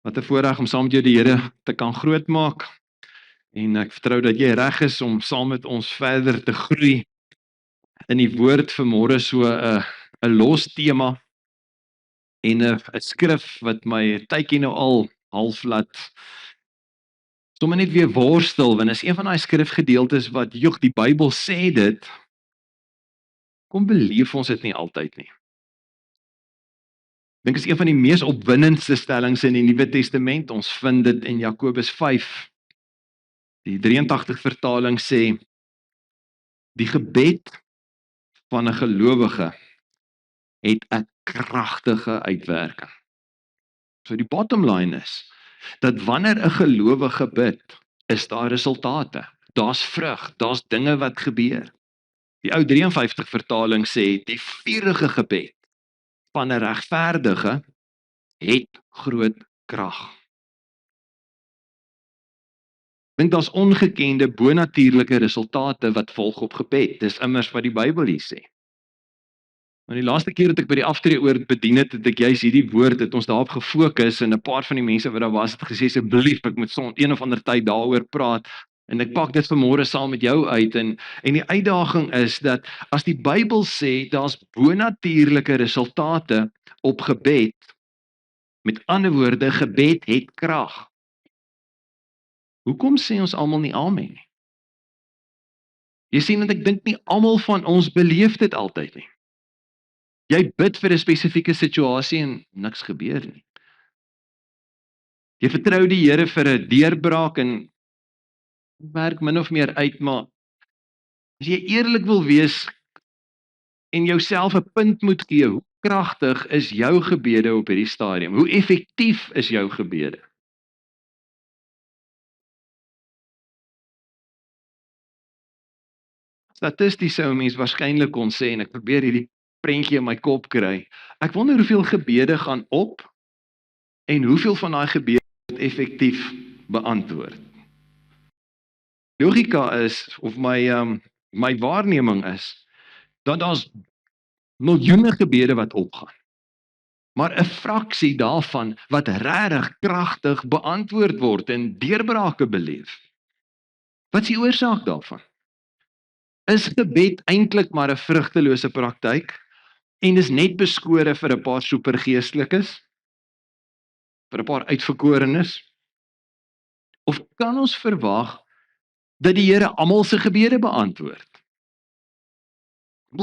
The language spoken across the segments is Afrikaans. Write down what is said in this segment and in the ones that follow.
Wat 'n voorreg om saam met jou die Here te kan grootmaak. En ek vertrou dat jy reg is om saam met ons verder te groei in die woord vanmôre, so 'n los tema en 'n skrif wat my tydjie nou al half laat sommer net weer worstel, want is een van daai skrifgedeeltes wat die Bybel sê dit, kom beleef ons dit nie altyd nie. Ek dink is een van die mees opwindendste stellings in die Nuwe Testament. Ons vind dit in Jakobus 5. Die 83 vertaling sê, die gebed van 'n gelowige het 'n kragtige uitwerking. So die bottom line is, dat wanneer 'n gelowige bid, is daar resultate. Daar's vrug, daar's dinge wat gebeur. Die ou 53 vertaling sê, die vurige gebed van 'n regverdige het groot krag. Ek dink daar's ongekende bonatuurlike resultate wat volg op gebed. Dis immers wat die Bybel hier sê. Maar die laaste keer dat ek by die aftreeoord bedien het, het ek juist hierdie woord, het ons daarop gefokus, en 'n paar van die mense wat daar was, het gesê, asseblief, ek moet een of ander tyd daaroor praat, en ek pak dit vanmôre saam met jou uit, en die uitdaging is dat, as die Bybel sê, daar's bonatuurlike resultate op gebed, met ander woorde, gebed het krag. Hoekom sê ons almal nie amen nie? Jy sien, dat ek dink nie almal van ons beleef dit altyd nie. Jy bid vir 'n spesifieke situasie en niks gebeur nie. Jy vertrou die Here vir 'n deurbraak en werk min of meer uit, maar as jy eerlik wil wees en jouself 'n punt moet gee, hoe kragtig is jou gebede op hierdie stadium? Hoe effektief is jou gebede? Statisties sou 'n mens waarskynlik kon sê, en ek probeer hierdie prentjie in my kop kry. Ek wonder hoeveel gebede gaan op en hoeveel van daai gebede word effektief beantwoord. Logika is, of my waarneming is, dat daar's miljoene gebede wat opgaan, maar 'n fraksie daarvan wat regtig kragtig beantwoord word en deurbrake beleef. Wat is die oorsaak daarvan? Is gebed eintlik maar 'n vrugtelose praktyk en is net beskore vir 'n paar supergeestelikes, vir 'n paar uitverkorenes? Of kan ons verwag dat die Here almal se gebede beantwoord?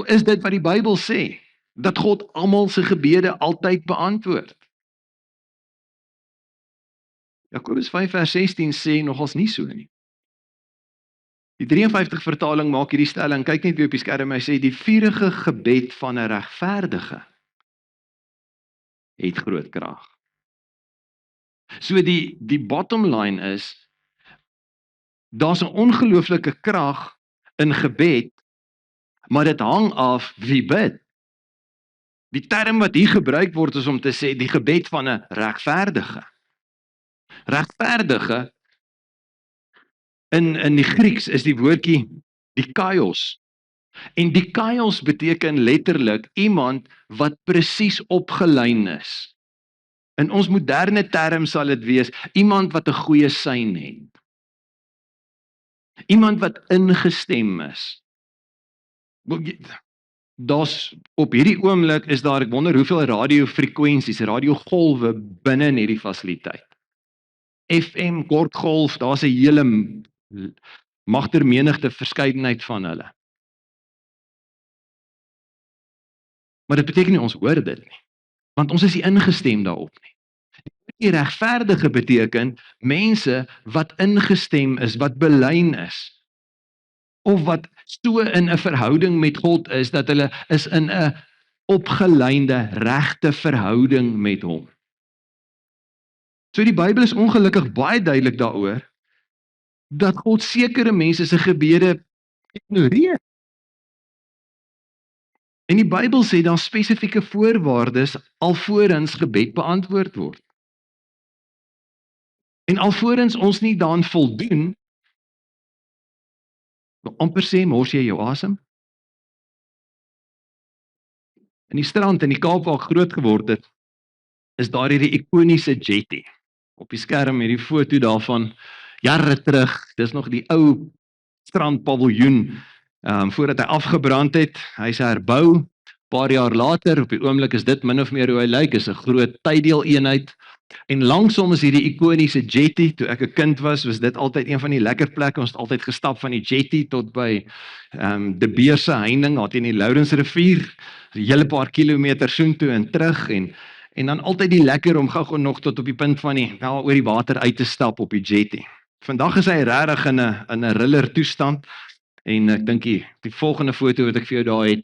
Is dit wat die Bybel sê, dat God almal se gebede altyd beantwoord? Jakobus 5 vers 16 sê nogals nie so nie. Die 53 vertaling maak hierdie stelling, kyk net weer op die skerm, hy sê, die vurige gebed van 'n regverdige het groot krag. So die bottom line is, daar's 'n ongelooflike krag in gebed, maar dit hang af wie bid. Die term wat hier gebruik word is om te sê, die gebed van 'n regverdige. Regverdige, in die Grieks is die woordjie dikaios. En dikaios beteken letterlik iemand wat presies opgelyn is. In ons moderne term sal dit wees, iemand wat 'n goeie sein het. Iemand wat ingestem is. Daar's op hierdie oomblik is daar, ek wonder hoeveel radiofrekwensies, radiogolwe binne in hierdie fasiliteit. FM, kortgolf, daar's 'n hele magter menigte verskeidenheid van hulle. Maar dit beteken nie ons hoor dit nie, want ons is nie ingestem daarop nie. Die regverdige beteken mense wat ingestem is, wat belyn is, of wat so in 'n verhouding met God is, dat hulle is in 'n opgelynde, regte verhouding met hom. So die Bybel is ongelukkig baie duidelik daaroor, dat God sekere mense se gebede ignoreer. En die Bybel sê daar spesifieke voorwaardes alvorens gebed beantwoord word. En alvorens ons nie daaraan voldoen, amper sê, mors jy jou asem? In die strand in die Kaap waar ek groot geword het, is daar hierdie ikoniese jetty. op die skerm hierdie foto daarvan jare terug. Dis nog die ou strandpaviljoen voordat hy afgebrand het. Hy's herbou. Paar jaar later, op die oomblik is dit min of meer hoe hy lyk, is 'n groot tyddeeleenheid. En langsom is hierdie ikoniese jetty. Toe ek 'n kind was dit altyd een van die lekker plekke. Ons het altyd gestap van die jetty tot by De Beer se heining, daar teen die Lourensrivier. 'n Hele paar kilometer soontoe en terug en dan altyd die lekker om gou nog tot op die punt van oor die water uit te stap op die jetty. Vandag is hy regtig in 'n riller toestand en ek dink die volgende foto wat ek vir jou daar het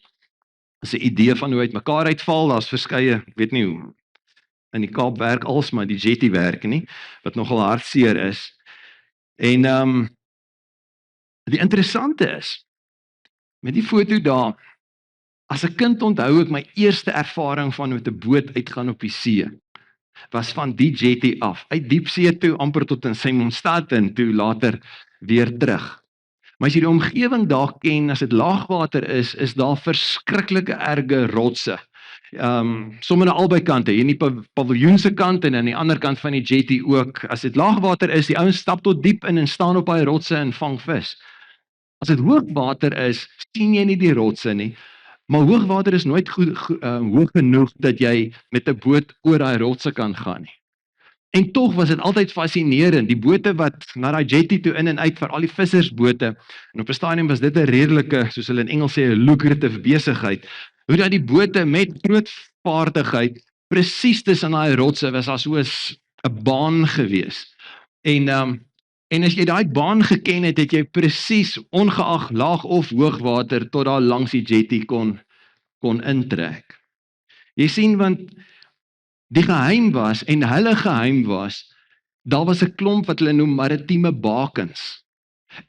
is 'n idee van hoe hy uitmekaar uitval. Daar's verskeie, ek weet nie hoe in die Kaap werk alsmaar die jetty werk nie, wat nogal hartseer is. En die interessante is met die foto daar, as 'n kind onthou ek my eerste ervaring van met 'n boot uitgaan op die see was van die jetty af, uit diepsee toe amper tot in Simonstad en toe later weer terug. Maar as jy die omgewing daar ken, as dit laagwater is daar verskriklike erge rotse. Sommer aan albei kante, hier in die paviljoen se kant en aan die ander kant van die jetty ook. As dit laagwater is, die ouens stap tot diep in en staan op daai rotse en vang vis. As dit hoogwater is, sien jy nie die rotse nie. Maar hoogwater is nooit hoog genoeg dat jy met 'n boot oor daai rotse kan gaan nie. En tog was dit altyd fascinerend, die bote wat na daai jetty toe in en uit, vir al die vissersbote, en op 'n stadium was dit 'n redelike, soos hulle in Engels sê, 'n lucrative besigheid, hoe dat die bote met groot vaardigheid, presies tussen daai rotse, was daar soos 'n baan gewees. En as jy daai baan geken het, het jy presies, ongeag laag of hoogwater, tot daar langs die jetty kon intrek. Jy sien, want die geheim was, en hulle geheim was, daar was 'n klomp wat hulle noem maritieme bakens.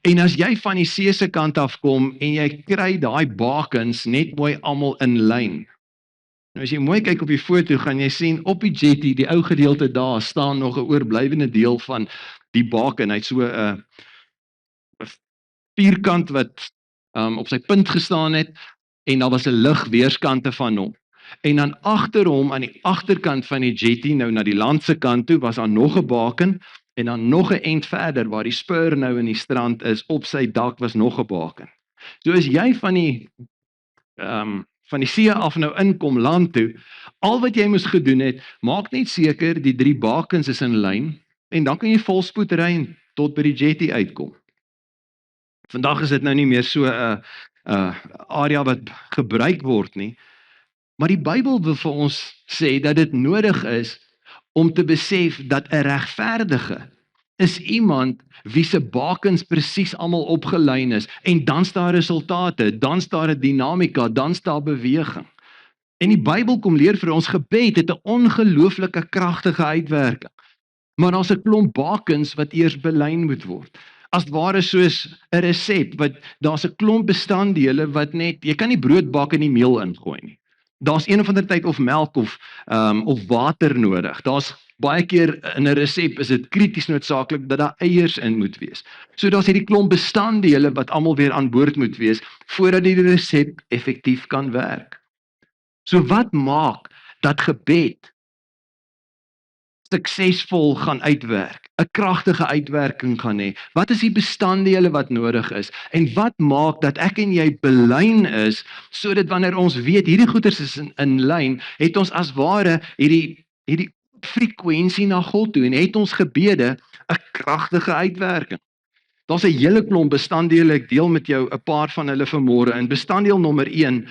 En as jy van die see se kant af kom, en jy kry daai bakens net mooi almal in lyn. Nou as jy mooi kyk op die foto, gaan jy sien, op die jetty, die ou gedeelte daar, staan nog 'n oorblywende deel van die baken. Hy het so 'n vierkant wat op sy punt gestaan het, en daar was 'n lig weerskante van hom. En dan agter hom, aan die agterkant van die jetty, nou na die land se kant toe, was daar nog 'n baken, en dan nog 'n end verder, waar die spur nou in die strand is, op sy dak was nog 'n baken. So as jy van die see af nou inkom land toe, al wat jy moes gedoen het, maak net seker die 3 bakens is in lyn, en dan kan jy volspoed ry en tot by die jetty uitkom. Vandag is dit nou nie meer so 'n area wat gebruik word nie, maar die Bybel wil vir ons sê dat dit nodig is om te besef dat 'n regverdige is iemand wie se bakens presies almal opgelyn is, en dan staan resultate, dan staan 'n dinamika, dan staan beweging. En die Bybel kom leer vir ons, gebed het 'n ongelooflike kragtige uitwerking. Maar daar's 'n klomp bakens wat eers belyn moet word. As ware soos 'n resep, wat daar's 'n klomp bestanddele wat net, jy kan nie brood bak en nie meel ingooi nie. Daar's een of ander tyd of melk of water nodig. Daar's baie keer in 'n resep is dit krities noodsaaklik dat daar eiers in moet wees. So daar's hierdie klomp bestanddele wat almal weer aan boord moet wees voordat die resep effektief kan werk. So wat maak dat gebed suksesvol gaan uitwerk, 'n kragtige uitwerking gaan hê? Wat is die bestanddele wat nodig is? En wat maak dat ek en jy belyn is, sodat wanneer ons weet hierdie goeders is in lyn, het ons as ware hierdie frekwensie na God toe, en het ons gebede 'n kragtige uitwerking. Daar's 'n hele klomp bestanddele, ek deel met jou 'n paar van hulle vanmôre. In bestanddeel nommer 1,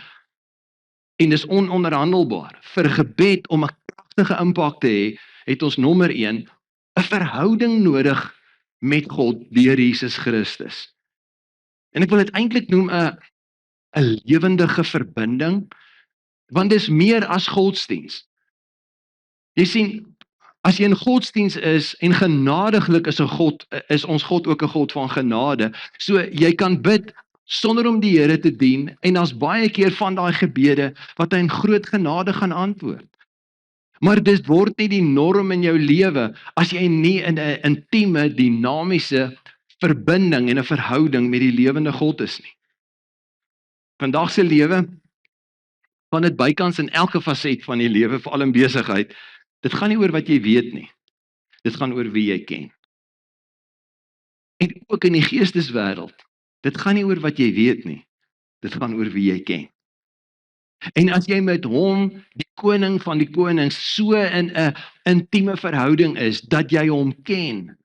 en dis ononderhandelbaar, vir gebed om 'n kragtige impak te hê, het ons nommer 1, 'n verhouding nodig met God deur Jesus Christus. En ek wil dit eintlik noem 'n lewendige verbinding, want dis meer as godsdiens. Jy sien, as jy in godsdiens is, en genadiglik is ons God ook 'n God van genade, so jy kan bid sonder om die Here te dien, en daar's baie keer van daai gebede wat hy in groot genade gaan antwoord. Maar dit word nie die norm in jou lewe as jy nie in 'n intieme, dinamiese verbinding en 'n verhouding met die lewende God is nie. Vandag se lewe, van dit bykans in elke faset van die lewe, veral in besigheid, dit gaan nie oor wat jy weet nie. Dit gaan oor wie jy ken. En ook in die geesteswêreld. Dit gaan nie oor wat jy weet nie. Dit gaan oor wie jy ken. En as jy met hom, die koning van die konings, so in 'n intieme verhouding is, dat jy hom ken,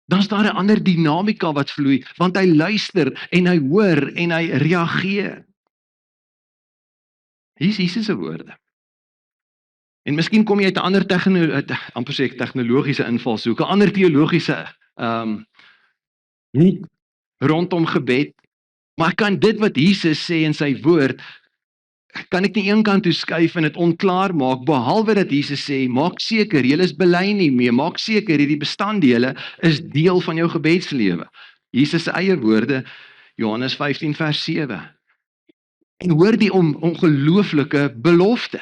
dan is daar 'n ander dinamika wat vloei, want hy luister en hy hoor en hy reageer. Hier is Jesus se woorde. En miskien kom jy uit 'n ander amper sê ek tegnologiese invalshoek, 'n ander teologiese hoek rondom gebed, maar ek kan dit wat Jesus sê in sy woord, kan ek nie een kant toe skuif en dit onklaar maak, behalwe dat Jesus sê, maak seker, julle is bely nie mee, maak seker, hierdie bestanddele is deel van jou gebedslewe. Jesus se eie woorde, Johannes 15 vers 7. En hoor die ongelooflike belofte,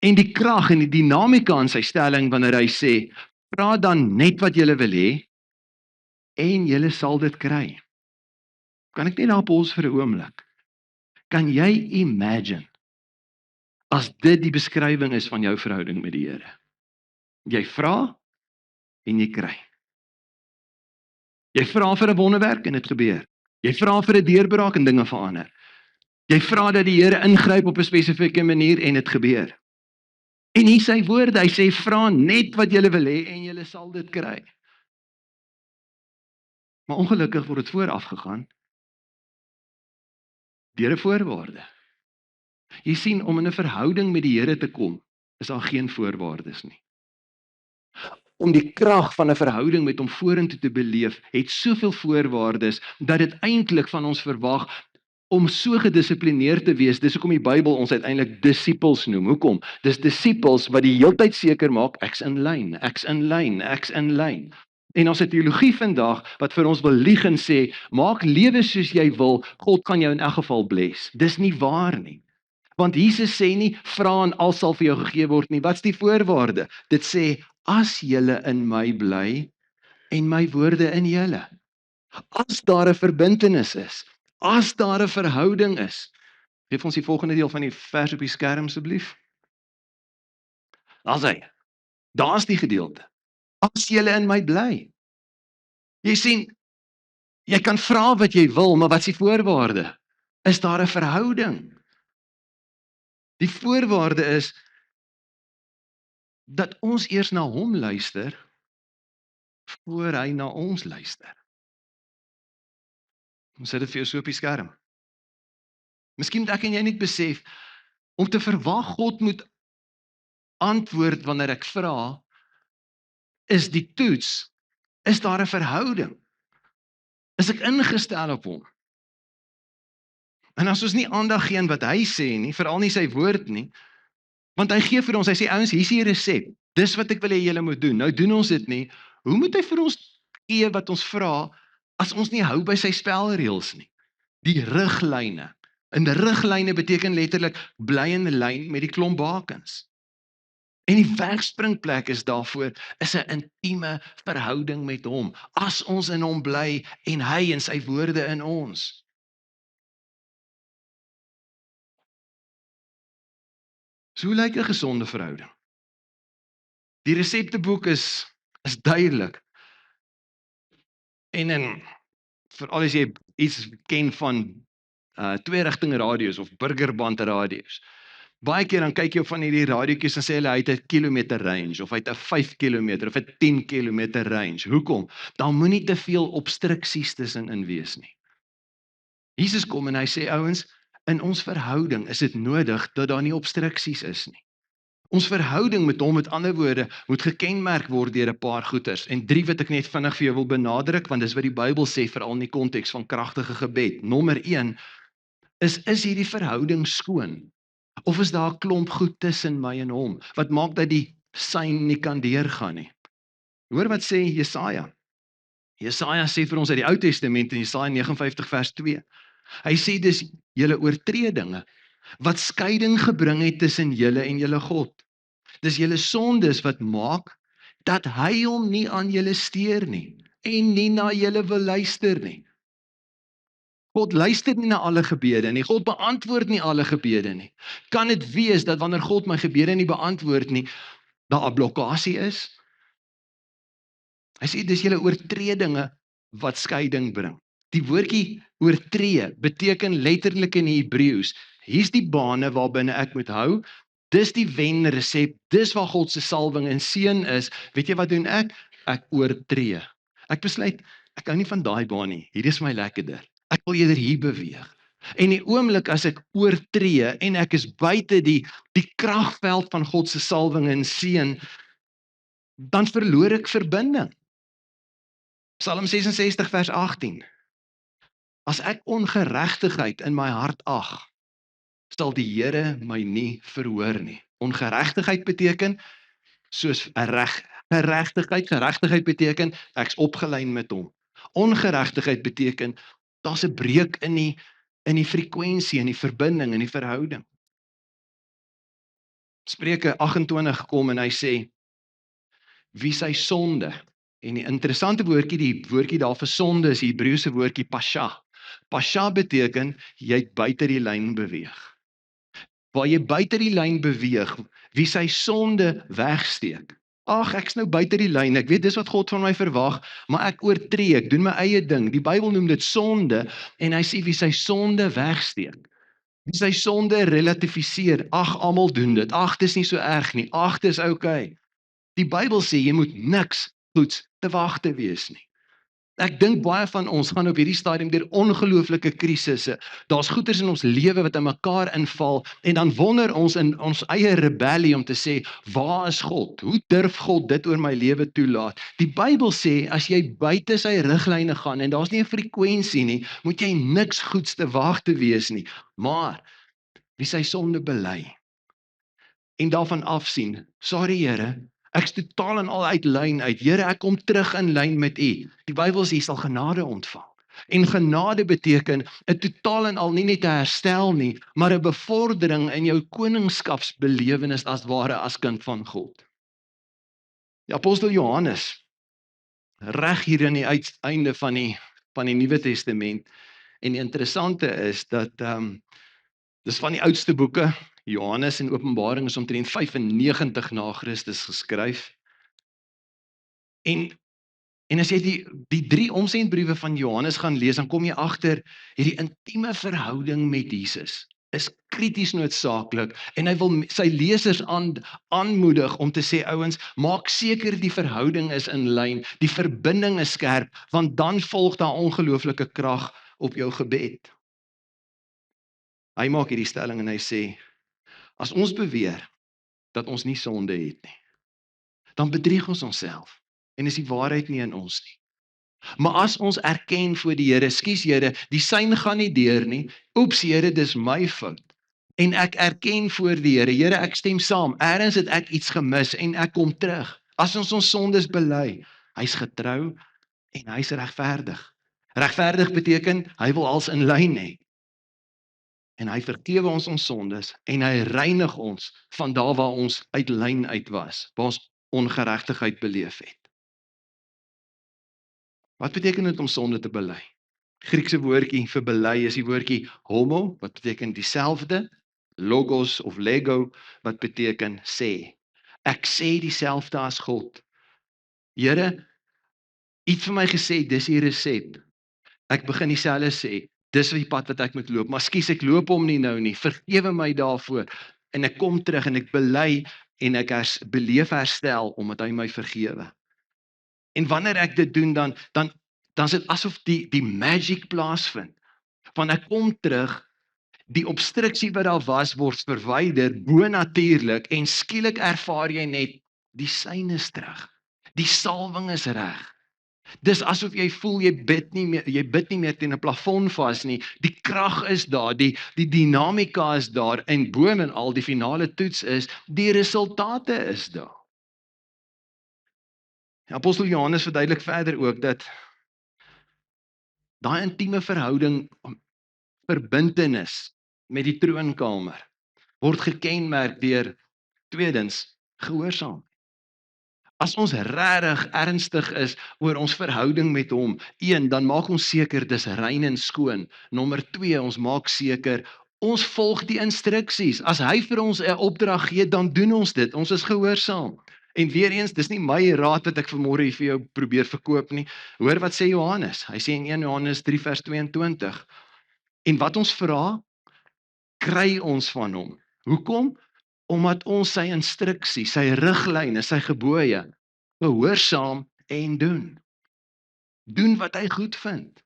en die krag en die dinamika in sy stelling, wanneer hy sê, vra dan net wat julle wil hê, en julle sal dit kry. Kan ek net daar pause vir 'n oomblik? Kan jy imagine, as dit die beskrywing is van jou verhouding met die Here? Jy vra en jy kry. Jy vra vir 'n wonderwerk en dit gebeur. Jy vra vir 'n deurbraak en dinge verander. Jy vra dat die Here ingryp op 'n spesifieke manier en dit gebeur. En hier sy woorde, hy sê, vra net wat julle wil hê en julle sal dit kry. Maar ongelukkig word dit vooraf gegaan deur 'n voorwaarde. Jy sien, om in 'n verhouding met die Here te kom, is daar geen voorwaardes nie. Om die krag van 'n verhouding met hom vorentoe te beleef, het soveel voorwaardes, dat dit eintlik van ons verwag om so gedissiplineerd te wees. Dis hoekom die Bybel ons uiteindelik disippels noem. Hoekom? Dis disippels wat die heeltyd seker maak, ek's in lyn, ek's in lyn, ek's in lyn. En ons het teologie vandag wat vir ons wil lieg en sê, maak lewe soos jy wil, God kan jou in elk geval bless. Dis nie waar nie. Want Jesus sê nie, vra en al sal vir jou gegee word nie. Wat's die voorwaarde? Dit sê, as julle in my bly en my woorde in julle. As daar 'n verbintenis is, as daar 'n verhouding is. Geef ons die volgende deel van die vers op die skerm asseblief. Daar's die gedeelte. As julle in my bly. Jy sien, jy kan vra wat jy wil, maar wat's die voorwaarde? Is daar 'n verhouding? Die voorwaarde is dat ons eers na hom luister voor hy na ons luister. Ons sit dit vir jou so op die skerm. Miskien moet ek en jy net besef, om te verwag God moet antwoord wanneer ek vra, is die toets, is daar 'n verhouding? Is ek ingestel op hom? En as ons nie aandag gee aan wat hy sê nie, veral nie sy woord nie, want hy gee vir ons, hy sê, ouens, hier is die resep, dis wat ek wil hê julle moet doen, nou doen ons dit nie, hoe moet hy vir ons gee wat ons vra, as ons nie hou by sy spelreëls nie? Die riglyne, en die riglyne beteken letterlik, bly in lyn met die klomp bakens. En die wegspringplek is daarvoor, is 'n intieme verhouding met hom, as ons in hom bly, en hy en sy woorde in ons. So hoe lyk 'n gesonde verhouding? Die resepteboek is duidelik. En veral as jy iets ken van twee-rigting radio's of burgerband radio's. Baie keer dan kyk jy op van hierdie radiootjies en sê hulle hy het 'n kilometer range of hy het 'n 5 kilometer of 'n 10 kilometer range. Hoekom? Daar moenie te veel obstruksies tussenin wees nie. Jesus kom en hy sê, ouens, in ons verhouding is dit nodig dat daar nie obstruksies is nie. Ons verhouding met hom, met ander woorde, moet gekenmerk word deur 'n paar goeters. En 3 wat ek net vinnig vir jou wil benadruk, want dis wat die Bybel sê, veral in die konteks van kragtige gebed. Nommer 1 is hierdie verhouding skoon? Of is daar 'n klomp goed tussen my en hom, wat maak dat die sein nie kan deurgaan nie? Hoor wat sê Jesaja. Jesaja sê vir ons uit die Ou Testament in Jesaja 59 vers 2. Hy sê dis julle oortredinge wat skeiding gebring het tussen julle en julle God. Dis julle sondes wat maak dat hy hom nie aan julle steur nie en nie na julle wil luister nie. God luister nie na alle gebede nie. God beantwoord nie alle gebede nie. Kan dit wees dat wanneer God my gebede nie beantwoord nie, daar 'n blokkasie is? Hy sê dis julle oortredinge wat skeiding bring. Die woordjie oortree beteken letterlik in die Hebreëus, hier's die bane waarbinne ek moet hou, dis die wenresep, dis waar God se salwing en seën is. Weet jy wat doen ek? Ek oortree. Ek besluit, ek hou nie van daai baan nie, hier is my lekkerder. Ek wil eerder hier beweeg. En die oomblik as ek oortree en ek is buite die kragveld van God se salwing en seën, dan verloor ek verbinding. Psalm 66 vers 18. As ek ongeregtigheid in my hart ag, sal die Here my nie verhoor nie. Ongeregtigheid beteken soos 'n geregtigheid beteken ek's opgelyn met hom. Ongeregtigheid beteken daar's 'n breuk in die frekwensie, in die verbinding, in die verhouding. Spreuke 28 kom en hy sê, wie sy sonde, en die interessante woordjie, die woordjie daar vir sonde is die Hebreëse woordjie pasha. Pasha beteken, jy het buite die lyn beweeg. Waar jy buite die lyn beweeg, wie sy sonde wegsteek. Ag, ek's nou buite die lyn, ek weet dis wat God van my verwag, maar ek oortree, ek doen my eie ding. Die Bybel noem dit sonde, en hy sê wie sy sonde wegsteek. Wie sy sonde relativiseer, ag, almal doen dit, ag, dis nie so erg nie, ag, dis okay. Die Bybel sê, jy moet niks goeds te wagte wees nie. Ek dink baie van ons gaan op hierdie stadium deur ongelooflike krisisse. Daar's goeters in ons lewe wat in mekaar inval en dan wonder ons in ons eie rebellie om te sê, waar is God? Hoe durf God dit oor my lewe toelaat? Die Bybel sê, as jy buite sy riglyne gaan en daar's nie 'n frekwensie nie, moet jy niks goeds te wagte wees nie. Maar wie sy sonde bely en daarvan afsien, sorry Here, ek's totaal en al uit lyn uit. Here, ek kom terug in lyn met U. Die Bybel sê jy sal genade ontvang. En genade beteken 'n totaal en al nie net 'n herstel nie, maar 'n bevordering in jou koningskapsbelewenis as ware as kind van God. Die apostel Johannes, reg hier in die uiteinde van die Nuwe Testament, en die interessante is dat dis van die oudste boeke. Johannes en Openbaring is omtrent 95 na Christus geskryf. En as jy die 3 omsendbriewe van Johannes gaan lees, dan kom jy agter hierdie intieme verhouding met Jesus is krities noodsaaklik en hy wil sy lesers aanmoedig om te sê, ouens, maak seker die verhouding is in lyn, die verbinding is skerp, want dan volg daar ongelooflike krag op jou gebed. Hy maak hierdie stelling en hy sê, as ons beweer dat ons nie sonde het nie, dan bedrieg ons onsself en is die waarheid nie in ons nie. Maar as ons erken voor die Here, skus Here, die sein gaan nie deur nie, oeps Here, dis my fout. En ek erken voor die Here, Here, ek stem saam, ergens het ek iets gemis en ek kom terug. As ons sondes bely, hy's getrou en hy's regverdig. Regverdig beteken, hy wil alles in lyn hê. En hy vergewe ons sondes en hy reinig ons van daar waar ons uit lyn uit was, waar ons ongeregtigheid beleef het. Wat beteken dit om sonde te bely? Griekse woordjie vir bely is die woordjie homo, wat beteken dieselfde, logos of lego, wat beteken sê. Ek sê dieselfde as God. Here, U het vir my gesê, dis die resep. Ek begin dieselfde sê, dis die pad wat ek moet loop, maar skus, ek loop hom nie nou nie, vergewe my daarvoor, en ek kom terug en ek bely, en ek beleef herstel, omdat hy my vergewe. En wanneer ek dit doen, dan is dit asof die magic plaasvind, want ek kom terug, die obstruksie wat daar was, word verwyder, bonatuurlik, en skielik ervaar jy net, die sein is terug, die salwing is reg. Dis asof jy voel, jy bid nie meer teen 'n plafon vas nie, die krag is daar, die dinamika is daar, en bovenal die finale toets is, die resultate is daar. Apostel Johannes verduidelik verder ook, dat daai intieme verhouding, verbintenis met die troonkamer, word gekenmerk deur, tweedens, gehoorsaam. As ons regtig ernstig is oor ons verhouding met hom, 1, dan maak ons seker dis rein en skoon. Nommer 2, ons maak seker ons volg die instruksies. As hy vir ons 'n opdrag gee, dan doen ons dit. Ons is gehoorsaam. En weer eens, dis nie my raad wat ek vanmôre hier vir jou probeer verkoop nie. Hoor wat sê Johannes. Hy sê in 1 Johannes 3 vers 22. En wat ons vra, kry ons van hom. Hoekom? Omdat ons sy instruksies, sy riglyne, sy gebooie gehoorsaam en doen. Doen wat hy goed vind.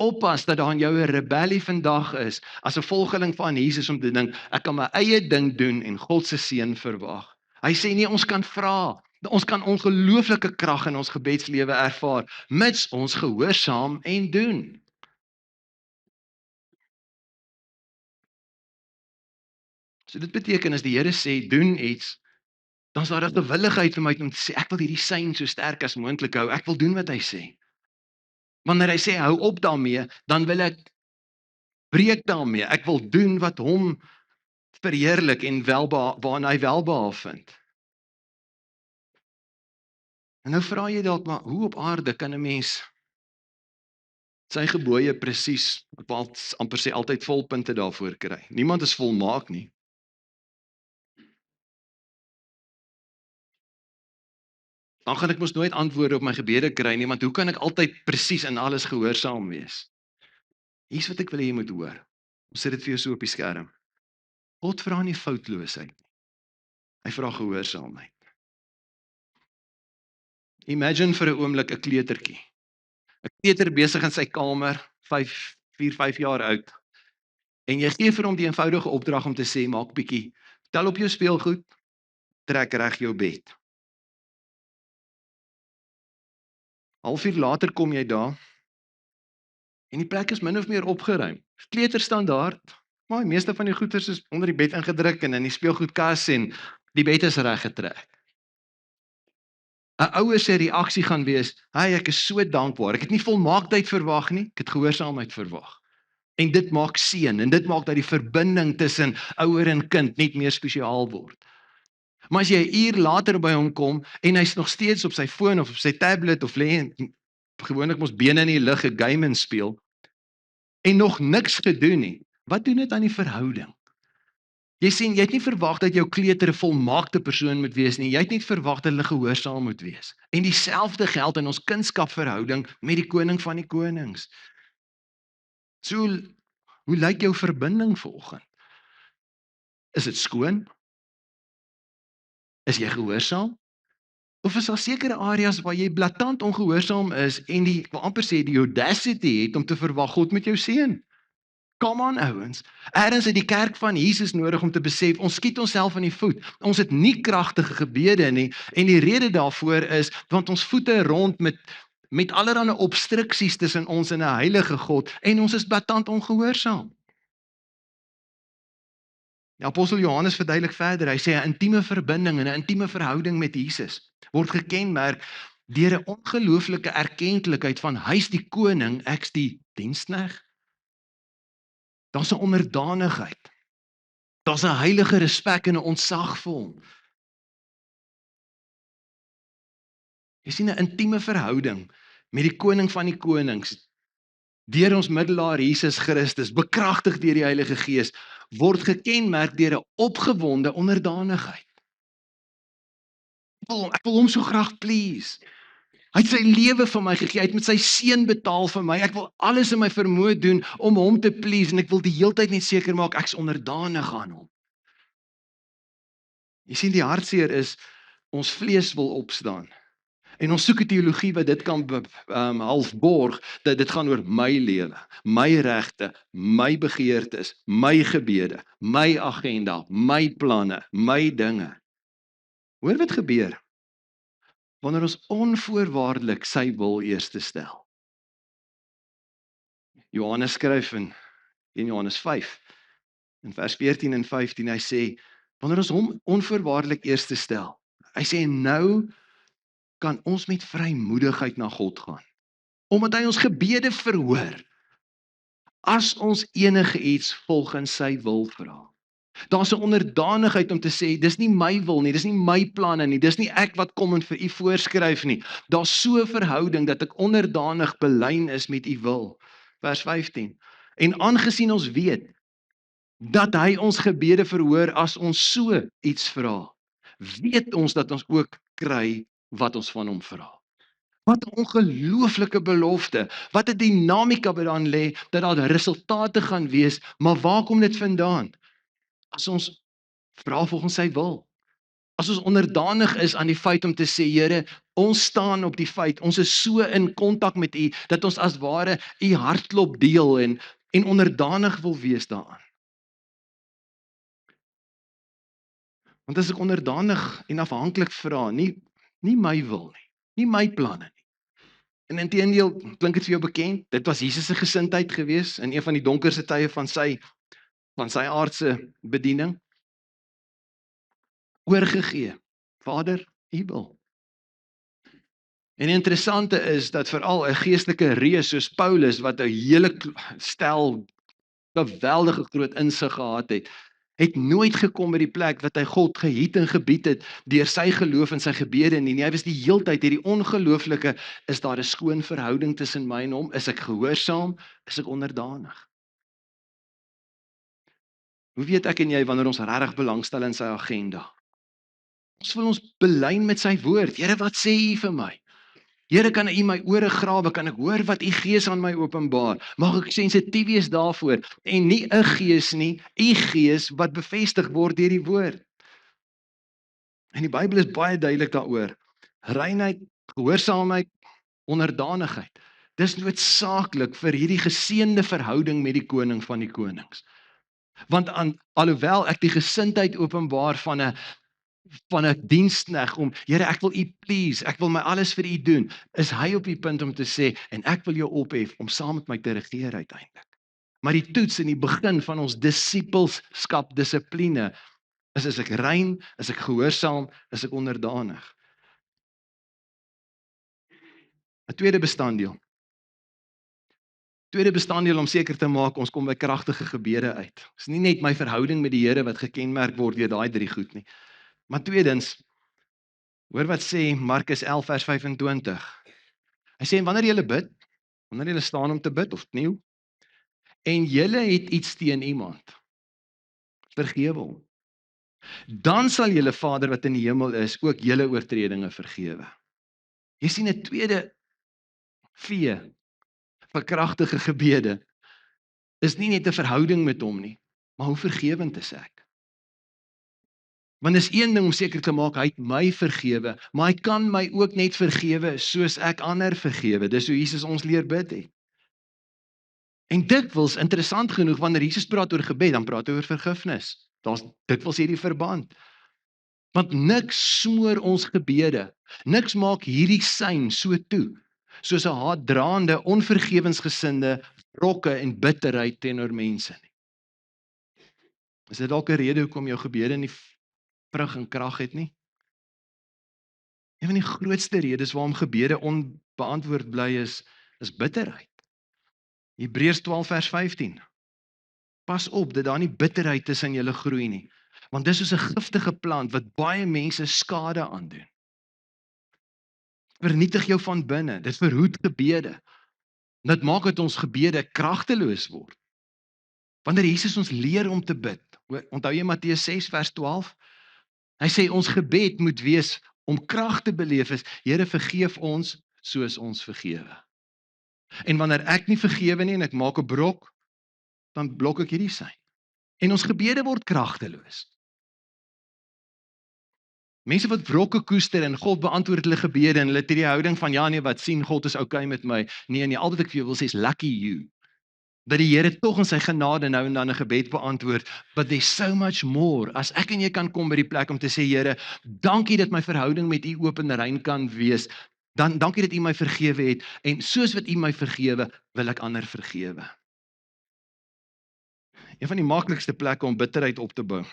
Oppas dat daar in jou 'n rebellie vandag is, as 'n volgeling van Jesus om te dink, ek kan my eie ding doen en God se seën verwag. Hy sê nie ons kan vra, ons kan ongelooflike krag in ons gebedslewe ervaar, mits ons gehoorsaam en doen. So dit beteken as die Here sê, doen iets, dan is daar 'n gewilligheid vir my om te sê, ek wil hierdie sein so sterk as moontlik hou, ek wil doen wat hy sê. Wanneer hy sê, hou op daarmee, dan wil ek breek daarmee, ek wil doen wat hom verheerlik en waarna hy welbehaag vind. En nou vra jy dalk maar, hoe op aarde kan 'n mens sy gebooie presies, amper sê altyd volpunte daarvoor kry? Niemand is volmaak nie. Dan gaan ek mos nooit antwoorde op my gebede kry nie, want hoe kan ek altyd presies in alles gehoorsaam wees? Hier's wat ek wil hê jy moet hoor. Ons sit dit vir jou so op die skerm. God vra nie foutloosheid nie. Hy vra gehoorsaamheid. Imagine vir 'n oomblik 'n kleutertjie. 'n Kleuter besig in sy kamer, 4, 5 jaar oud. En jy gee vir hom die eenvoudige opdrag om te sê, maak bietjie, tel op jou speelgoed, trek reg jou bed. Halfuur later kom jy daar, en die plek is min of meer opgeruim. Kleuterstandaard, maar die meeste van die goeders is onder die bed ingedruk en in die speelgoedkas en die bed is reg getrek. 'n Ouer se reaksie gaan wees, "Hey, ek is so dankbaar. Ek het nie volmaaktheid verwag nie, ek het gehoorsaamheid verwag." En dit maak seën en dit maak dat die verbinding tussen ouer en kind net meer spesiaal word. Maar as jy 'n uur later by hom kom en hy's nog steeds op sy foon of op sy tablet of lê en gewoonlik mos bene in die lug 'n game en speel en nog niks gedoen nie, wat doen dit aan die verhouding? Jy sien, jy het nie verwag dat jou kleuter 'n volmaakte persoon moet wees nie. Jy het nie verwag dat hulle gehoorsaam moet wees. En dieselfde geld in ons kindskapverhouding met die koning van die konings. So, hoe lyk jou verbinding vanoggend? Is dit skoon? Is jy gehoorsaam? Of is daar sekere areas waar jy blaatant ongehoorsaam is en die, wil amper sê, die audacity het om te verwag God met jou seën? Come on ouens. Ergens het die kerk van Jesus nodig om te besef, ons skiet onsself in die voet. Ons het nie kragtige gebede nie en die rede daarvoor is want ons voete rond met allerlei obstruksies tussen ons en 'n heilige God en ons is blaatant ongehoorsaam. Die apostel Johannes verduidelik verder. Hy sê 'n intieme verbinding en 'n intieme verhouding met Jesus word gekenmerk deur 'n ongelooflike erkenklikheid van hy's die koning, ek's die diensknegt. Daar's 'n onderdanigheid. Daar's 'n heilige respek en 'n ontzag vir hom. Jy sien 'n intieme verhouding met die koning van die konings deur ons middelaar Jesus Christus, bekragtig deur die Heilige Gees, word gekenmerk deur 'n opgewonde onderdanigheid. Ek wil hom so graag please. Hy het sy lewe vir my gegee, hy het met sy seun betaal vir my. Ek wil alles in my vermoë doen om hom te please en ek wil die heeltyd net seker maak ek's onderdanig aan hom. Jy sien, die hartseer is ons vlees wil opstaan. En ons soek 'n teologie wat dit kan half borg, dat dit gaan oor my lewe, my regte, my begeertes, my gebede, my agenda, my planne, my dinge. Hoor wat gebeur wanneer ons onvoorwaardelik sy wil eerste stel. Johannes skryf in Johannes 5, in vers 14 en 15, hy sê, wanneer ons hom onvoorwaardelik eerste stel, hy sê, nou kan ons met vrymoedigheid na God gaan, omdat hy ons gebede verhoor, as ons enige iets volgens sy wil vra. Daar's 'n onderdanigheid om te sê, dis nie my wil nie, dis nie my planne nie, dis nie ek wat kom en vir u voorskryf nie. Daar's so 'n verhouding dat ek onderdanig belyn is met u wil. Vers 15. En aangesien ons weet dat hy ons gebede verhoor as ons so iets vra, weet ons dat ons ook kry wat ons van hom vra. Wat 'n ongelooflike belofte. Wat 'n dinamika wat daarin lê dat daar resultate gaan wees, maar waar kom dit vandaan? As ons vra volgens sy wil. As ons onderdanig is aan die feit om te sê, Here, ons staan op die feit, ons is so in kontak met U, dat ons as ware U hartklop deel en onderdanig wil wees daaraan. Want as ek onderdanig en afhanklik vra, nie my wil nie my planne nie. En inteendeel, klink dit vir jou bekend? Dit was Jesus se gesindheid gewees in een van die donkerste tye van sy aardse bediening. Oorgegee. Vader, U wil. En die interessante is dat veral 'n geestelike reus soos Paulus wat 'n hele stel geweldige groot insig gehad het nooit gekom by die plek wat hy God gehiet en gebied het deur sy geloof en sy gebede nie. Hy was die heeltyd hierdie ongelooflike, is daar 'n skoon verhouding tussen my en hom? Is ek gehoorsaam? Is ek onderdanig? Hoe weet ek en jy wanneer ons regtig belangstel in sy agenda? Ons wil ons belyn met sy woord. Here, wat sê U vir my? Here, kan U my ore grawe, kan ek hoor wat U Gees aan my openbaar? Mag ek sensitief wees daarvoor en nie 'n gees nie, U Gees wat bevestig word deur die woord. En die Bybel is baie duidelik daaroor. Reinheid, gehoorsaamheid, onderdanigheid. Dis noodsaaklik vir hierdie geseënde verhouding met die koning van die konings. Want alhoewel ek die gesindheid openbaar van 'n dienskneg om, Here, ek wil U please, ek wil my alles vir U doen, is hy op die punt om te sê, en ek wil jou ophef om saam met my te regeer uiteindelik. Maar die toets in die begin van ons disippelskap, dissipline, is ek rein, is ek gehoorsaam, is ek onderdanig. 'n Tweede bestanddeel om seker te maak, ons kom by kragtige gebede uit. Dit is nie net my verhouding met die Here wat gekenmerk word deur daai 3 goed nie. Maar tweedens, hoor wat sê Markus 11 vers 25. Hy sê, wanneer julle bid, wanneer julle staan om te bid of kniel, en julle het iets teen iemand, vergewe hom. Dan sal julle Vader wat in die hemel is, ook julle oortredinge vergewe. Jy sien 'n tweede V vir kragtige gebede is nie net 'n verhouding met hom nie, maar hoe vergewend is ek? Want is een ding om seker te maak, hy het my vergewe, maar hy kan my ook net vergewe soos ek ander vergewe. Dis hoe Jesus ons leer bid het. En dikwels, interessant genoeg, wanneer Jesus praat oor gebed, dan praat hy oor vergifnis. Daar's dikwels hierdie verband. Want niks smoor ons gebede, niks maak hierdie sein so toe, soos 'n haatdraande, onvergewensgesinde wrokke en bitterheid teenoor mense nie. Is dit dalk 'n rede hoekom jou gebede nie vrug en krag het nie? Een van die grootste redes waarom gebede onbeantwoord bly is bitterheid. Hebreërs 12 vers 15. Pas op dat daar nie bitterheid tussen julle groei nie, want dis soos 'n giftige plant wat baie mense skade aandoen. Vernietig jou van binne, dit verhoed gebede. Dit maak dat ons gebede kragteloos word. Wanneer Jesus ons leer om te bid, onthou jy Matteus 6 vers 12? Hy sê ons gebed moet wees om krag te beleef is, Here, vergeef ons soos ons vergewe. En wanneer ek nie vergewe nie en ek maak 'n brok, dan blok ek hierdie sein. En ons gebede word kragteloos. Mense wat wrokke koester en God beantwoord hulle gebede en hulle het hierdie houding van ja nee, wat sien God is okay met my. Nee, al wat ek vir jou wil sê is lucky you. Dat die Here tog in sy genade nou en dan 'n gebed beantwoord, but there's so much more. As ek en jy kan kom by die plek om te sê, Here, dankie dat my verhouding met U oop en rein kan wees. Dan dankie dat U my vergewe het en soos wat U my vergewe, wil ek ander vergewe. Een van die maklikste plekke om bitterheid op te bou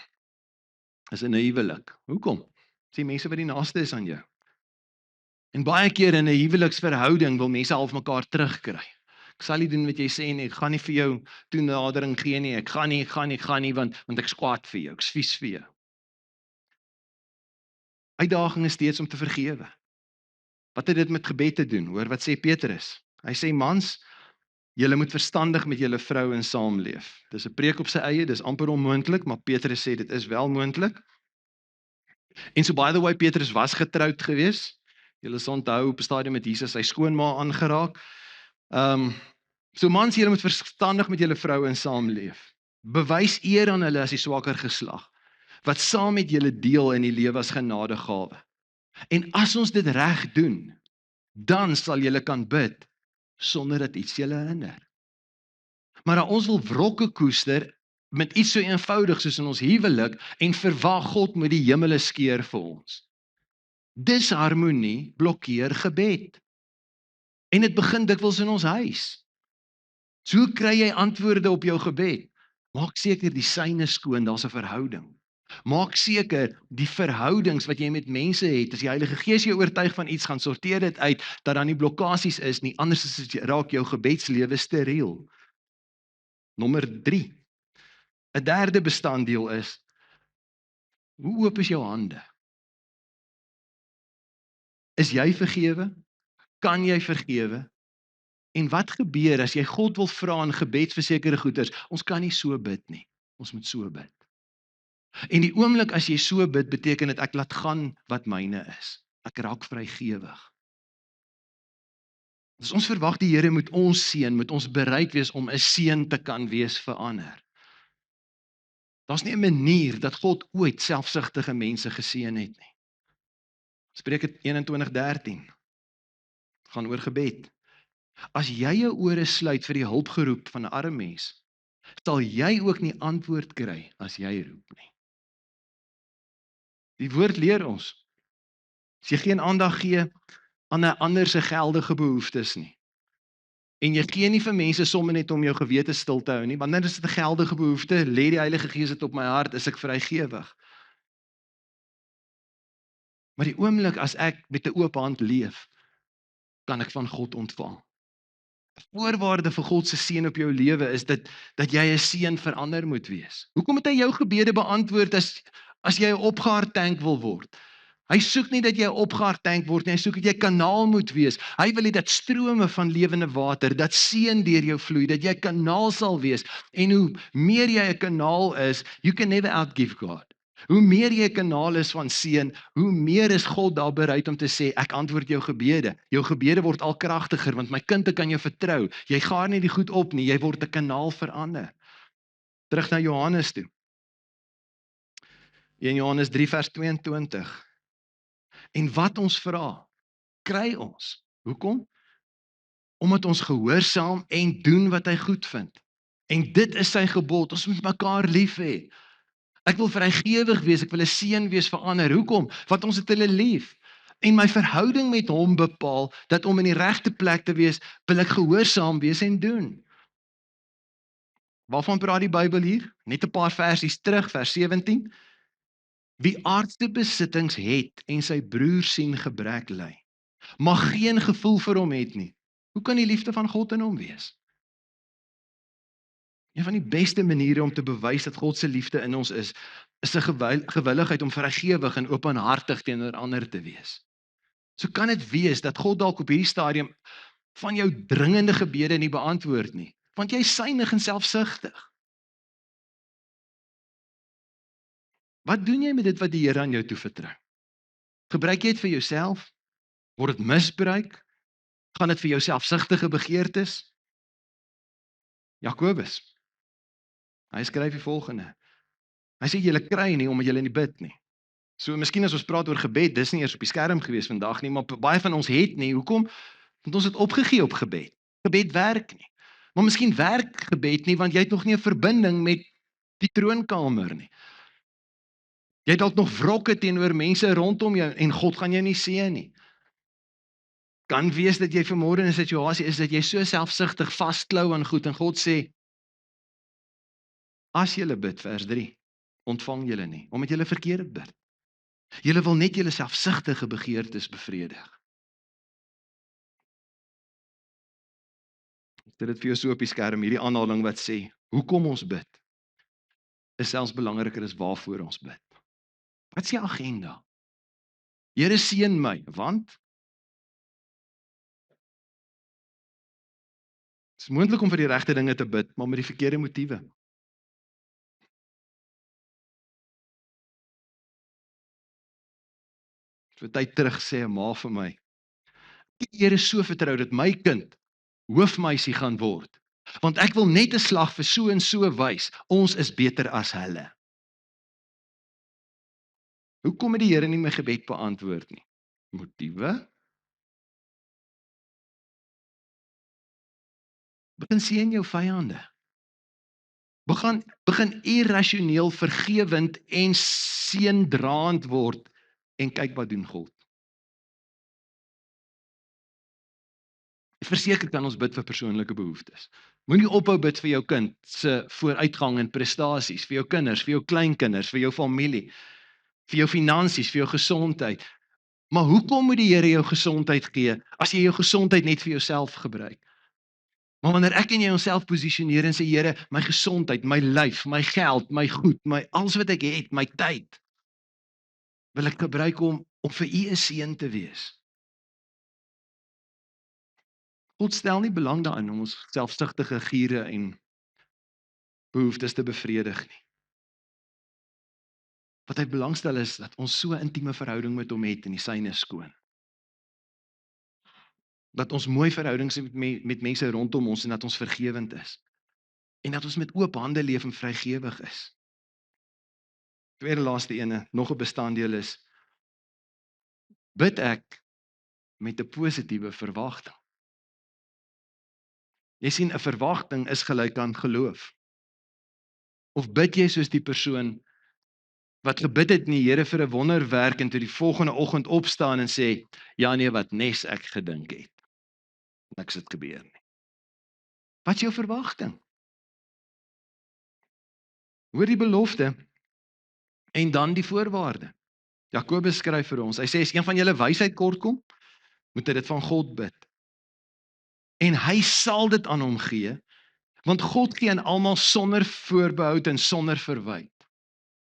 is in 'n huwelik. Hoekom? Sien mense wat die naaste is aan jou. En baie keer in 'n huweliksverhouding wil mense half mekaar terugkry. Ek sal nie doen wat jy sê nie, ek gaan nie vir jou toenadering gee nie, ek gaan nie, want ek is kwaad vir jou, ek is vies vir jou. Uitdaging is steeds om te vergewe. Wat het dit met gebed te doen? Hoor wat sê Petrus? Hy sê mans, julle moet verstandig met julle vroue saamleef. Dis 'n preek op sy eie, dis amper onmoontlik, maar Petrus sê dit is wel moontlik. En so by the way, Petrus was getroud gewees. Julle sal onthou op 'n stadium met Jesus sy skoonma aangeraak. So mans, julle moet verstandig met julle vroue saamleef. Bewys eer aan hulle as die swakker geslag, wat saam met julle deel in die lewe as genadegawe. En as ons dit reg doen, dan sal julle kan bid sonder dat iets julle hinder. Maar ons wil wrokke koester met iets so eenvoudig soos in ons huwelik en verwag God moet die hemele skeur vir ons. Disharmonie blokkeer gebed. En dit begin dikwels in ons huis. So hoe kry jy antwoorde op jou gebed? Maak seker die syne skoon, daar's 'n verhouding. Maak seker die verhoudings wat jy met mense het, as die Heilige Gees jou oortuig van iets, gaan sorteer dit uit, dat daar nie blokkasies is nie, anders is dit raak jou gebedslewe steriel. Nommer 3. 'n derde bestanddeel is, hoe oop is jou hande? Is jy vergewe? Kan jy vergewe? En wat gebeur as jy God wil vra in gebed vir sekere goeders? Ons kan nie so bid nie. Ons moet so bid. En die oomblik as jy so bid, beteken dit ek laat gaan wat myne is. Ek raak vrygewig. Dus ons verwag die Here moet ons seën, moet ons bereid wees om 'n seën te kan wees vir ander. Daar's nie 'n manier dat God ooit selfsugtige mense geseën het nie. Spreuke 21:13 gaan oor gebed. As jy jou ore sluit vir die hulpgeroep van 'n arme mens, sal jy ook nie antwoord kry as jy roep nie. Die woord leer ons, as jy geen aandag gee aan 'n ander se geldige behoeftes nie, en jy gee nie vir mense sommer net om jou gewete stil te hou nie, wanneer is dit 'n geldige behoefte, lê die Heilige Gees dit op my hart, is ek vrygewig. Maar die oomblik as ek met 'n oop hand leef, kan ek van God ontvang. Voorwaarde vir God se seën op jou lewe is dat jy 'n seën vir ander moet wees. Hoekom het hy jou gebede beantwoord as jy 'n opgaar tank wil word? Hy soek nie dat jy 'n opgaar tank word nie, hy soek dat jy 'n kanaal moet wees. Hy wil hê dat strome van lewende water, dat seën deur jou vloei, dat jy 'n kanaal sal wees. En hoe meer jy 'n kanaal is, you can never outgive God. Hoe meer jy 'n kanaal is van seën, hoe meer is God daar bereid om te sê, ek antwoord jou gebede. Jou gebede word al kragtiger, want my kind, ek kan jou vertrou. Jy gaar nie die goed op nie, jy word 'n kanaal vir ander. Terug na Johannes toe. 1 Johannes 3 vers 22. En wat ons vra, kry ons. Hoekom? Omdat ons gehoorsaam en doen wat hy goed vind. En dit is sy gebod, ons moet mekaar lief hê. Ek wil vrygewig wees, ek wil 'n seën wees vir ander. Hoekom? Want ons het hulle lief. En my verhouding met hom bepaal, dat om in die regte plek te wees, wil ek gehoorsaam wees en doen. Waarvan praat die Bybel hier? Net 'n paar versies terug, vers 17. Wie aardse besittings het en sy broer sien gebrek ly, mag geen gevoel vir hom het nie. Hoe kan die liefde van God in hom wees? Een van die beste maniere om te bewys dat God se liefde in ons is 'n gewilligheid om vrygewig en openhartig teenoor ander te wees. So kan dit wees dat God dalk op hierdie stadium van jou dringende gebede nie beantwoord nie, want jy is synig en selfsugtig. Wat doen jy met dit wat die Here aan jou toevertrou? Gebruik jy dit vir jouself? Word dit misbruik? Gaan dit vir jou selfsugtige begeertes? Jakobus, hy skryf die volgende. Hy sê julle kry nie omdat julle nie bid nie. So miskien as ons praat oor gebed, dis nie eers op die skerm gewees vandag nie, maar baie van ons het nie. Hoekom? Want ons het opgegee op gebed. Gebed werk nie. Maar miskien werk gebed nie want jy het nog nie 'n verbinding met die troonkamer nie. Jy het dalk nog wrokke teenoor mense rondom jou en God gaan jou nie seën nie. Kan wees dat jy vanmôre in 'n situasie is dat jy so selfsugtig vasklou aan goed en God sê, as julle bid, vers 3, ontvang julle nie, omdat julle verkeerd bid. Julle wil net julle selfsugtige begeertes bevredig. Ek sit dit vir jou so op die skerm, hierdie aanhaling wat sê, hoekom ons bid, is selfs belangriker as waarvoor ons bid. Wat is die agenda? Here seën my, want dit is moontlik om vir die regte dinge te bid, maar met die verkeerde motiewe. Vir tyd terug sê 'n ma vir my, "Die Here so vertrou dat my kind hoofmeisie gaan word, want ek wil net 'n slag vir so en so wys, ons is beter as hulle." Hoekom het die Here nie my gebed beantwoord nie? Motiewe? Begin seën jou vyande. Begin irrasioneel vergewend en seëndraand word en kyk wat doen God. Verseker kan ons bid vir persoonlike behoeftes. Moenie ophou bid vir jou kind se vooruitgang en prestasies, vir jou kinders, vir jou kleinkinders, vir jou familie, vir jou finansies, vir jou gesondheid. Maar hoekom moet die Here jou gesondheid gee as jy jou gesondheid net vir jouself gebruik? Maar wanneer ek en jy onsself posisioneer en sê Here, my gesondheid, my lyf, my geld, my goed, my alles wat ek het, my tyd, wil ek gebruik om vir U 'n seën te wees. God stel nie belang daarin om ons selfsugtige giere en behoeftes te bevredig nie. Wat hy belangstel is dat ons so 'n intieme verhouding met hom het en die syne skoon. Dat ons mooi verhoudings het met mense rondom ons en dat ons vergewend is. En dat ons met oop hande leef en vrygewig is. Tweede laaste ene, nog 'n bestanddeel is, bid ek met 'n positiewe verwagting. Jy sien, 'n verwagting is gelyk aan geloof. Of bid jy soos die persoon wat gebid het in die Here vir 'n wonderwerk en toe die volgende oggend opstaan en sê, ja nee, wat nes ek gedink het. Niks het gebeur nie. Wat is jou verwagting? Hoor die belofte en dan die voorwaarde. Jakobus skryf vir ons, hy sê, as een van julle wysheid kortkom, moet hy dit van God bid. En hy sal dit aan hom gee, want God gee aan almal sonder voorbehoud en sonder verwyte.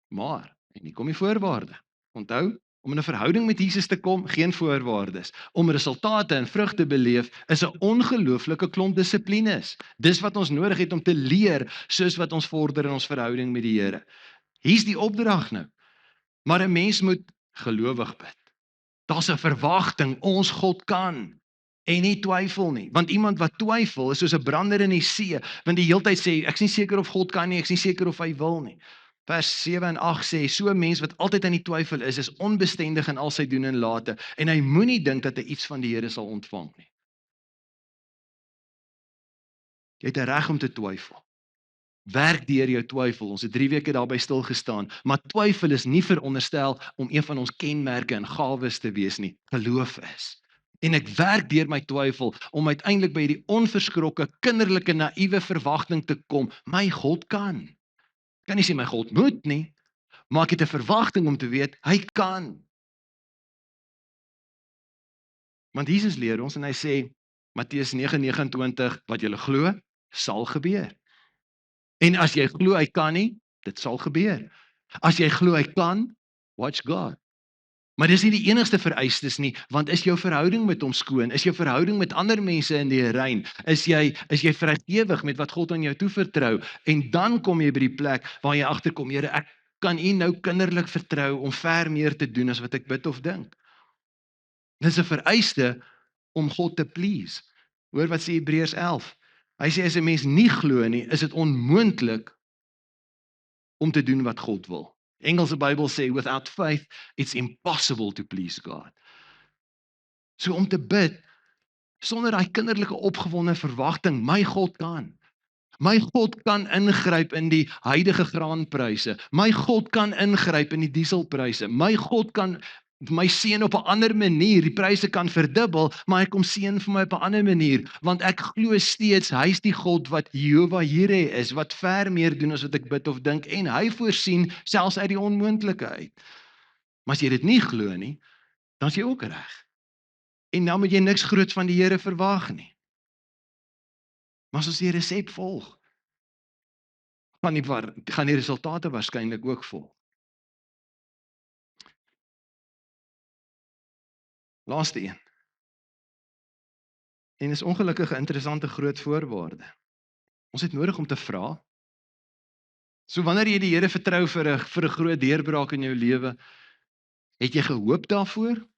Maar, en hier kom die voorwaarde. Onthou, om in 'n verhouding met Jesus te kom, geen voorwaardes. Om resultate en vrug te beleef, is 'n ongelooflike klomp dissiplines. Dis wat ons nodig het om te leer, soos wat ons vorder in ons verhouding met die Here. Hier's die opdrag nou. Maar 'n mens moet gelowig bid. Daar's 'n verwagting, ons God kan. En nie twyfel nie, want iemand wat twyfel is soos 'n brander in die see, want die heeltyd sê, ek is nie seker of God kan nie, ek is nie seker of hy wil nie. Vers 7 en 8 sê, so 'n mens wat altyd aan die twyfel is onbestendig in al sy doen en late, en hy moenie dink dat hy iets van die Here sal ontvang nie. Jy het 'n reg om te twyfel. Werk deur jou twyfel. Ons het 3 weke daarby stil gestaan, maar twyfel is nie veronderstel om een van ons kenmerke en gawes te wees nie. Geloof is. En ek werk deur my twyfel om uiteindelik by die onverskrokke, kinderlike, naïewe verwagting te kom. My God kan. Ek kan nie sê my God moet nie, maar ek het 'n verwagting om te weet, hy kan. Want Jesus leer ons en hy sê, Matteus 9:29, wat julle glo, sal gebeur. En as jy glo hy kan nie, dit sal gebeur. As jy glo hy kan, watch God. Maar dis nie die enigste vereistes nie, want is jou verhouding met hom skoon? Is jou verhouding met ander mense in die rein? Is jy vrygewig met wat God aan jou toevertrou? En dan kom jy by die plek waar jy agterkom, Here, ek kan U nou kinderlik vertrou om ver meer te doen as wat ek bid of dink. Dis 'n vereiste om God te please. Hoor wat sê Hebreërs 11. Hy sê as 'n mens nie glo nie, is dit onmoontlik om te doen wat God wil. Engelse Bybel sê, without faith, it's impossible to please God. So om te bid, sonder daai kinderlike opgewonde verwagting, my God kan. My God kan ingryp in die huidige graanpryse. My God kan ingryp in die dieselpryse. My God kan my seën op 'n ander manier. Die pryse kan verdubbel, maar hy kom seën vir my op 'n ander manier, want ek glo steeds hy's die God wat Jehovah Jireh is, wat ver meer doen as wat ek bid of dink, en hy voorsien selfs uit die onmoontlike uit. Maar as jy dit nie glo nie, dan is jy ook reg. En nou moet jy niks groots van die Here verwag nie. Maar as ons die resep volg, gaan die resultate waarskynlik ook volg. Laaste een. En is ongelukkig 'n interessante groot voorwaarde. Ons het nodig om te vra. So wanneer jy die Here vertrou vir 'n groot deurbraak in jou lewe, het jy gehoop daarvoor?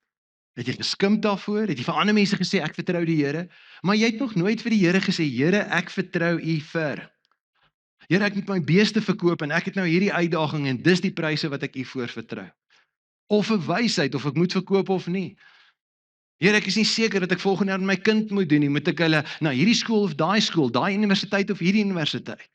Het jy geskimp daarvoor? Het jy vir ander mense gesê, ek vertrou die Here? Maar jy het nog nooit vir die Here gesê, Here, ek vertrou U vir. Here, ek moet my beeste verkoop en ek het nou hierdie uitdaging en dis die pryse wat ek U voor vertrou. Of 'n wysheid, of ek moet verkoop of nie. Here, ek is nie seker dat ek volgende jaar met my kind moet doen nie. Moet ek hulle na hierdie skool of daai skool, daai universiteit of hierdie universiteit?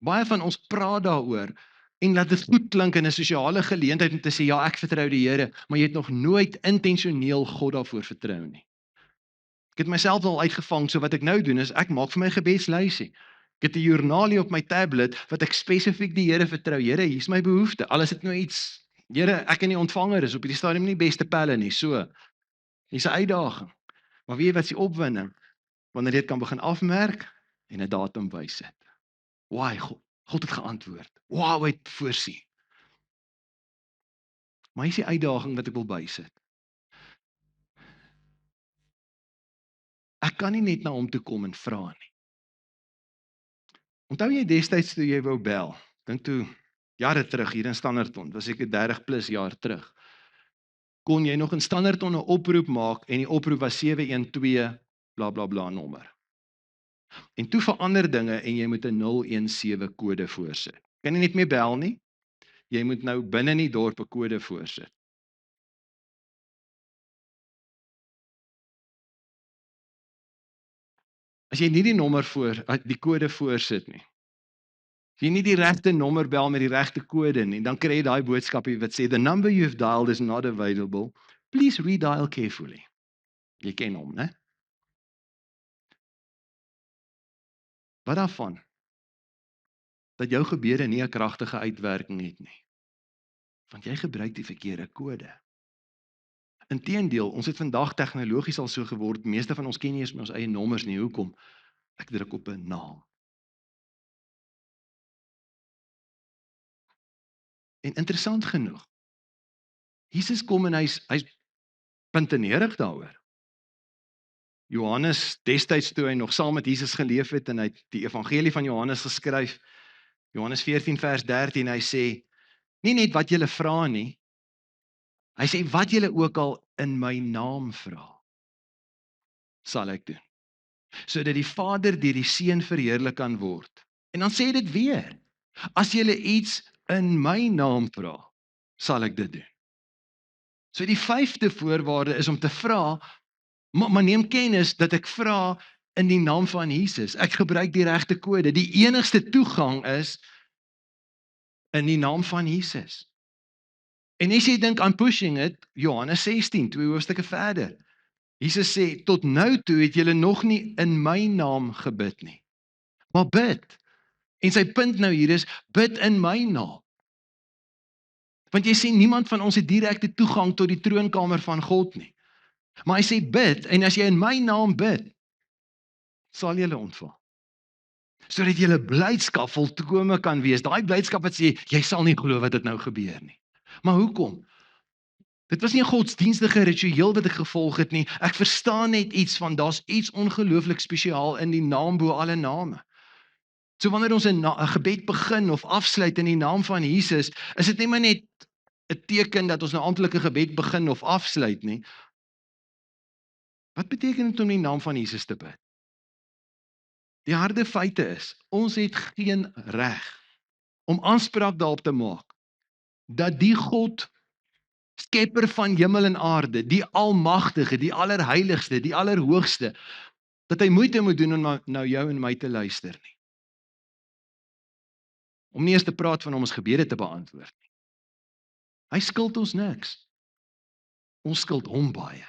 Baie van ons praat daaroor en laat dit goed klink in 'n sosiale geleentheid om te sê, ja, ek vertrou die Here, maar jy het nog nooit intentioneel God daarvoor vertrou nie. Ek het myself al uitgevang, so wat ek nou doen is, ek maak vir my gebedslysie. Ek het 'n joernaal hier op my tablet, wat ek spesifiek die Here vertrou. Here, hier is my behoefte, al is dit nou iets, Here, ek en die ontvanger is op hierdie stadium nie beste pelle nie, so, hier's 'n uitdaging. Maar weet jy wat is die opwinding? Wanneer jy dit kan begin afmerk en 'n datum wysig. Why, God het geantwoord. Wow, hy het voorsien. Maar hier is die uitdaging wat ek wil bysit. Ek kan nie net na hom toe kom en vra nie. Onthou jy destyds toe jy wou bel? Dink toe, jare terug hier in Standerton, was ek 30 plus jaar terug. Kon jy nog in Standerton 'n oproep maak en die oproep was 712 bla bla bla nommer. En toe verander dinge en jy moet 'n 017 kode voorsit. Kan nie net meer bel nie. Jy moet nou binne in die dorp 'n kode voorsit. As jy nie die kode voorsit nie. As jy nie die regte nommer bel met die regte kode nie, dan kry jy daai boodskapie wat sê the number you've dialed is not available. Please redial carefully. Jy ken hom, né? Wat daarvan? Dat jou gebede nie 'n kragtige uitwerking het nie. Want jy gebruik die verkeerde kode. Inteendeel, ons het vandag tegnologies al so geword, meeste van ons ken nie eens ons eie nommers nie. Hoekom? Ek druk op 'n naam. En interessant genoeg, Jesus kom en hy's puntenerig daaroor. Johannes, destyds toe hy nog saam met Jesus geleef het en hy het die evangelie van Johannes geskryf, Johannes 14 vers 13, hy sê, nie net wat julle vra nie, hy sê, wat julle ook al in my naam vra, sal ek doen. Sodat die Vader deur die Seun verheerlik kan word. En dan sê dit weer, as julle iets in my naam vra, sal ek dit doen. So die 5de voorwaarde is om te vra, maar neem kennis dat ek vra in die naam van Jesus. Ek gebruik die regte kode. Die enigste toegang is in die naam van Jesus. En as jy dink aan pushing it, Johannes 16, 2 hoofstukke verder. Jesus sê, tot nou toe het julle nog nie in my naam gebid nie. Maar bid. En sy punt nou hier is, bid in my naam. Want jy sê, niemand van ons het direkte toegang tot die troonkamer van God nie. Maar hy sê, bid, en as jy in my naam bid, sal julle ontvang. Sodat julle blydskap volkome kan wees. Daai blydskap wat sê, jy sal nie glo wat dit nou gebeur nie. Maar hoekom? Dit was nie 'n godsdienstige ritueel wat ek gevolg het nie. Ek verstaan net iets van, daar's iets ongelooflik spesiaal in die naam bo alle name. So wanneer ons 'n gebed begin of afsluit in die naam van Jesus, is dit nie maar net 'n teken dat ons nou amptelike gebed begin of afsluit nie. Wat beteken dit om in die naam van Jesus te bid? Die harde feite is, ons het geen reg om aanspraak daarop te maak dat die God, skepper van hemel en aarde, die almagtige, die allerheiligste, die allerhoogste, dat hy moeite moet doen om nou jou en my te luister nie. Om nie eens te praat van om ons gebede te beantwoord nie. Hy skuld ons niks. Ons skuld hom baie.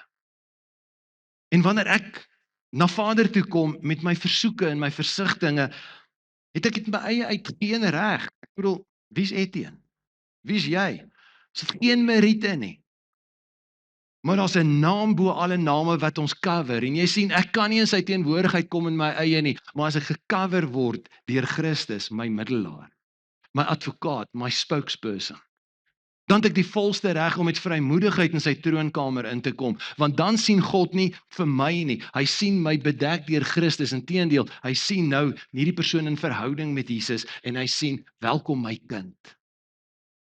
En wanneer ek na Vader toe kom met my versoeke en my versigtinge, het ek dit my eie uit geen reg. Ek bedoel, wie's Etienne? Wie's jy? Ons het geen meriete nie. Maar daar's 'n naam bo alle name wat ons cover. En jy sien, ek kan nie in sy teenwoordigheid kom in my eie nie, maar as ek gecover word deur Christus, my middelaar, my advokaat, my spokesperson, dan het ek die volste reg om met vrymoedigheid in sy troonkamer in te kom, want dan sien God nie vir my nie, hy sien my bedek deur Christus, inteendeel, hy sien nou hierdie persoon in verhouding met Jesus, en hy sien, welkom my kind.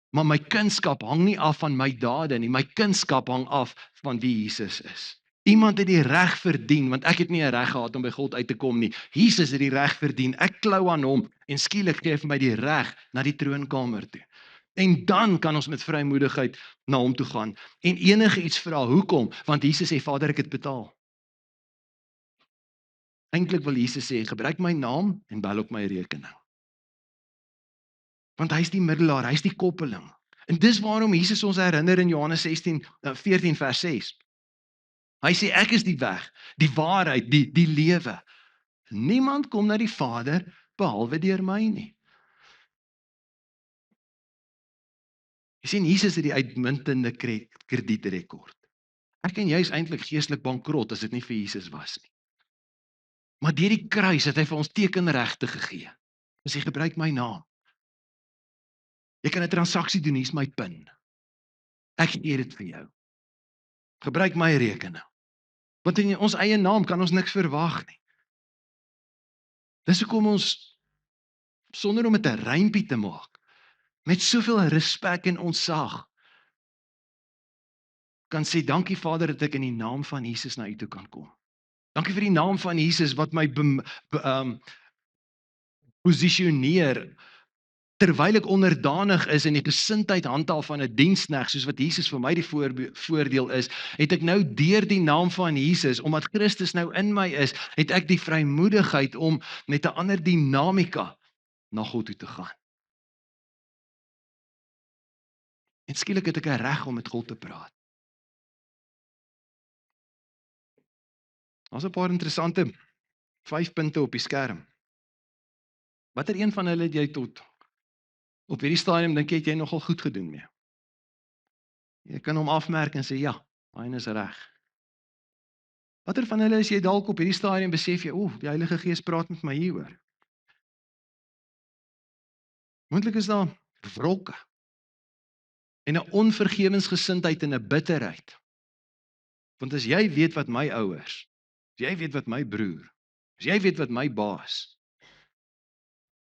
Maar my kunskap hang nie af van my dade nie. My kunskap hang af van wie Jesus is. Iemand het die reg verdien, want ek het nie 'n reg gehad om by God uit te kom nie. Jesus het die reg verdien. Ek klou aan hom en skielik gee hy vir my die reg na die troonkamer toe. En dan kan ons met vrymoedigheid na hom toe gaan en enige iets vra. Hoekom? Want Jesus sê Vader, ek het betaal. Eintlik wil Jesus sê, gebruik my naam en bel op my rekening. Want hy's die middelaar, hy's die koppeling. En dis waarom Jesus ons herinner in Johannes 14 vers 6. Hy sê ek is die weg, die waarheid, die lewe. Niemand kom na die Vader behalwe deur my nie. Jy sien Jesus het die uitmuntende kredietrekord. Ek en jy is eintlik geestelik bankrot as dit nie vir Jesus was nie. Maar deur die kruis het hy vir ons tekenregte gegee. As jy gebruik my naam. Jy kan 'n transaksie doen, hier's my PIN. Ek gee dit vir jou. Gebruik my rekening. Want in ons eie naam kan ons niks verwag nie. Dis hoekom ons sonder om dit 'n rympie te maak, met soveel respek en ontzag kan sê dankie Vader dat ek in die naam van Jesus na U toe kan kom. Dankie vir die naam van Jesus wat my posisioneer terwyl ek onderdanig is en die gesindheid handhaaf van 'n diensknegt soos wat Jesus vir my die voordeel is, het ek nou deur die naam van Jesus, omdat Christus nou in my is, het ek die vrymoedigheid om met 'n ander dinamika na God toe te gaan. En skielik het ek 'n reg om met God te praat. Daar's 'n paar interessante 5 punte op die skerm. Watter een van hulle het jy tot op hierdie stadium dink jy nogal goed gedoen mee? Jy kan hom afmerk en sê ja, hy is reg. Watter van hulle is jy dalk op hierdie stadium besef jy, die Heilige Gees praat met my hieroor. Moontlik is daar wrokke en 'n onvergewensgesindheid en 'n bitterheid. Want as jy weet wat my ouers, as jy weet wat my broer, as jy weet wat my baas,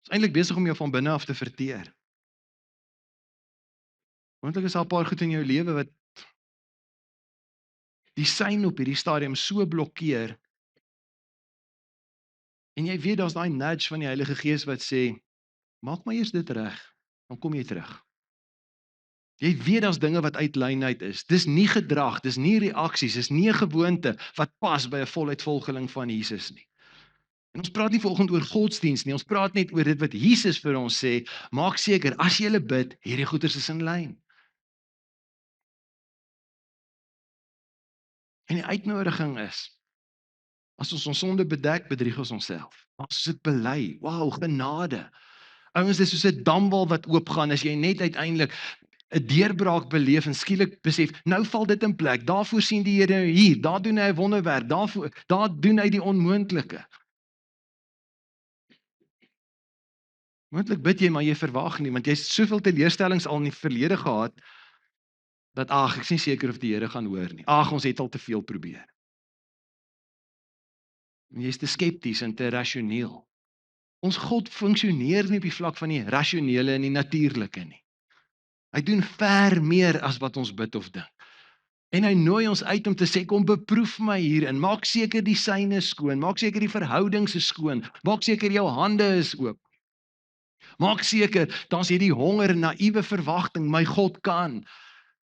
is eintlik besig om jou van binne af te verteer. Moontlik is daar 'n paar goed in jou lewe wat die sein op hierdie stadium so blokkeer. En jy weet daar's daai nudge van die Heilige Gees wat sê, maak maar eers dit reg, dan kom jy terug. Jy weet daar's dinge wat uit lyn uit is. Dis nie gedrag, dis nie reaksies, dis nie 'n gewoonte wat pas by 'n voluit volgeling van Jesus nie. En ons praat nie vanoggend oor godsdiens nie, ons praat net oor dit wat Jesus vir ons sê, maak seker as jy hulle bid, hierdie goeders is in lyn. En die uitnodiging is, as ons sonde bedek, bedrieg ons onsself. As ons dit bely, wow, genade. Ouens, dis soos 'n damwal wat oopgaan as jy net uiteindelik 'n deurbraak beleef en skielik besef, nou val dit in plek. Daarvoor sien die Here hier, daar doen hy 'n wonderwerk, daar doen hy die onmoontlike. Moontlik bid jy, maar jy verwag nie, want jy het soveel teleurstellings al in die verlede gehad dat ek is nie seker of die Here gaan hoor nie. Ons het al te veel probeer. En jy is te skepties en te rasioneel. Ons God funksioneer nie op die vlak van die rasionele en die natuurlike nie. Hy doen ver meer as wat ons bid of dink. En hy nooi ons uit om te sê, kom beproef my hierin, maak seker die syne skoon, maak seker die verhoudings is skoon, maak seker jou hande is oop. Maak seker, dan's hierdie honger en naïewe verwagting, my God kan.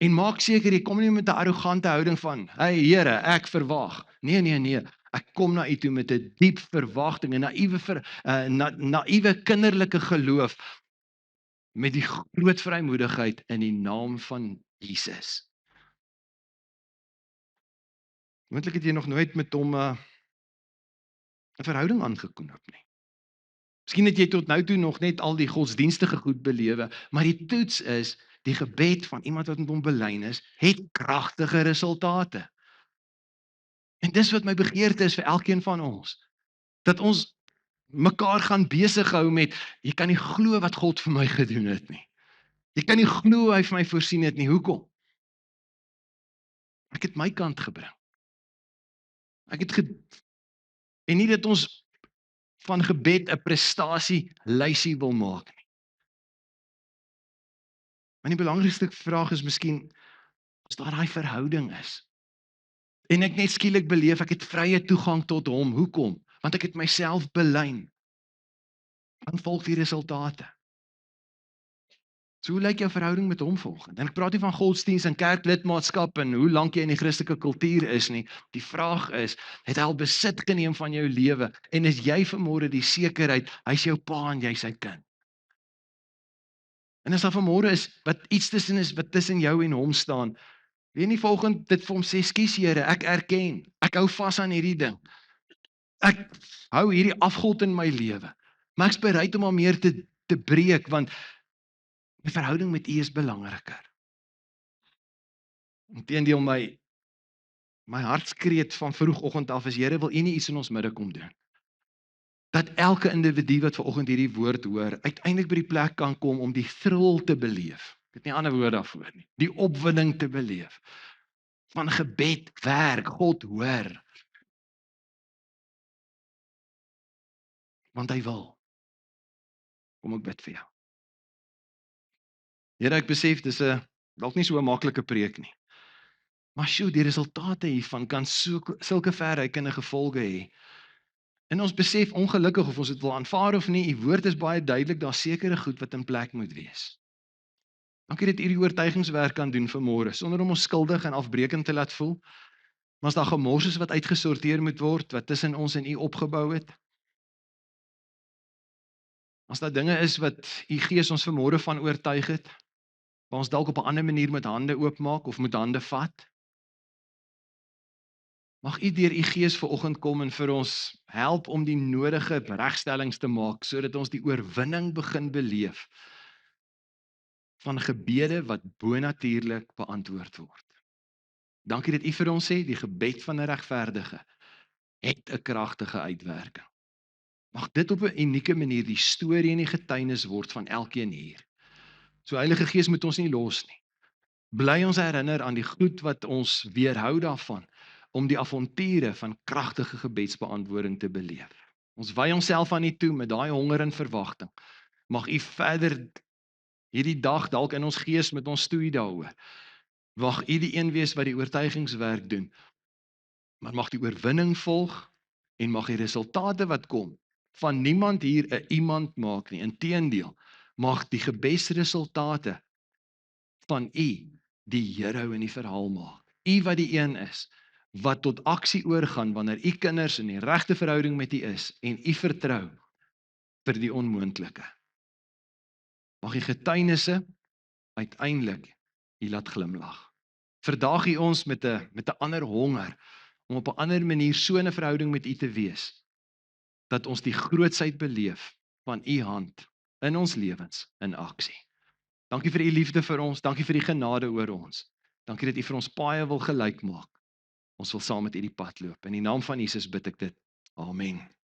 En maak seker, jy kom nie met 'n arrogante houding van, hey Here, ek verwag. Nee. Ek kom na U toe met 'n diep verwagting en naïewe kinderlike geloof met die groot vrymoedigheid in die naam van Jesus. Moontlik het jy nog nooit met hom 'n verhouding aangeknoop nie. Miskien het jy tot nou toe nog net al die godsdienstige goed belewe, maar die toets is, die gebed van iemand wat met hom belyn is, het kragtige resultate. En dis wat my begeerte is vir elkeen van ons, dat ons mekaar gaan besig hou met, jy kan nie glo wat God vir my gedoen het nie. Jy kan nie glo hy vir my voorsien het nie. Hoekom? Ek het my kant gebring. En nie dat ons van gebed 'n prestasie lysie wil maak nie. Maar die belangrikste vraag is miskien, as daar daai verhouding is, en ek net skielik beleef, ek het vrye toegang tot hom, hoekom? Want ek het myself belyn, dan volg die resultate. So hoe lyk jou verhouding met hom volgens? En ek praat nie van godsdienst en kerklidmaatskap en hoe lank jy in die Christelike kultuur is nie. Die vraag is, het hy al besit geneem van jou lewe en is jy vanmôre die sekerheid, hy is jou pa en jy sy kind? En as daar vanmôre is, wat iets tussen is, wat tussen jou en hom staan, weet nie volgens dit vir hom sê, skus Here, ek erken, ek hou vas aan hierdie ding. Ek hou hierdie afgod in my lewe, maar ek's bereid om al meer te breek, want my verhouding met U is belangriker. Inteendeel, my hartskreet van vroegoggend af is, Here, wil U nie iets in ons midde kom doen? Dat elke individu wat vanoggend hierdie woord hoor, uiteindelik by die plek kan kom om die thrill te beleef. Ek het nie ander woorde daarvoor nie. Die opwinding te beleef. Van gebed, werk, God hoor. Want hy wil. Kom ek bid vir jou. Here, ek besef dis dalk nie so 'n maklike preek nie. Maar sjoe, die resultate hiervan kan sulke verrykende gevolge hê. En ons besef ongelukkig of ons dit wil aanvaar of nie, U woord is baie duidelik, daar sekere goed wat in plek moet wees. Dankie dat U die oortuigingswerk kan doen vanmôre, sonder om ons skuldig en afbreekend te laat voel. Maar as daar gemors is wat uitgesorteer moet word, wat tussen ons en U opgebou het, as daar dinge is wat U Gees ons vanmôre van oortuig het, waar ons dalk op 'n ander manier met hande oopmaak of met hande vat, mag U deur U Gees vanoggend kom en vir ons help om die nodige regstellings te maak, sodat ons die oorwinning begin beleef van gebede wat bonatuurlik beantwoord word. Dankie dat U vir ons sê, die gebed van 'n regverdige het 'n kragtige uitwerking. Mag dit op 'n unieke manier die storie en die getuienis word van elkeen hier. So Heilige Gees moet ons nie los nie. Bly ons herinner aan die goed wat ons weerhou daarvan, om die avonture van kragtige gebedsbeantwoording te beleef. Ons wy onsself aan U toe met daai honger en verwagting. Mag U verder hierdie dag dalk in ons gees met ons stoei daaroor. Mag U die een wees wat die oortuigingswerk doen, maar mag die oorwinning volg en mag die resultate wat kom van niemand hier 'n iemand maak nie. Inteendeel, mag die gebedsresultate van U die hero in die verhaal maak. U wat die een is wat tot aksie oorgaan wanneer U kinders in die regte verhouding met U is en U vertrou vir die onmoontlike. Mag die getuienisse uiteindelik U laat glimlag. Vandag U ons met 'n ander honger om op 'n ander manier so 'n verhouding met U te wees, dat ons die grootsheid beleef van U hand in ons lewens in aksie. Dankie vir U liefde vir ons, dankie vir die genade oor ons. Dankie dat U vir ons paaie wil gelyk maak. Ons wil saam met U die pad loop. In die naam van Jesus bid ek dit. Amen.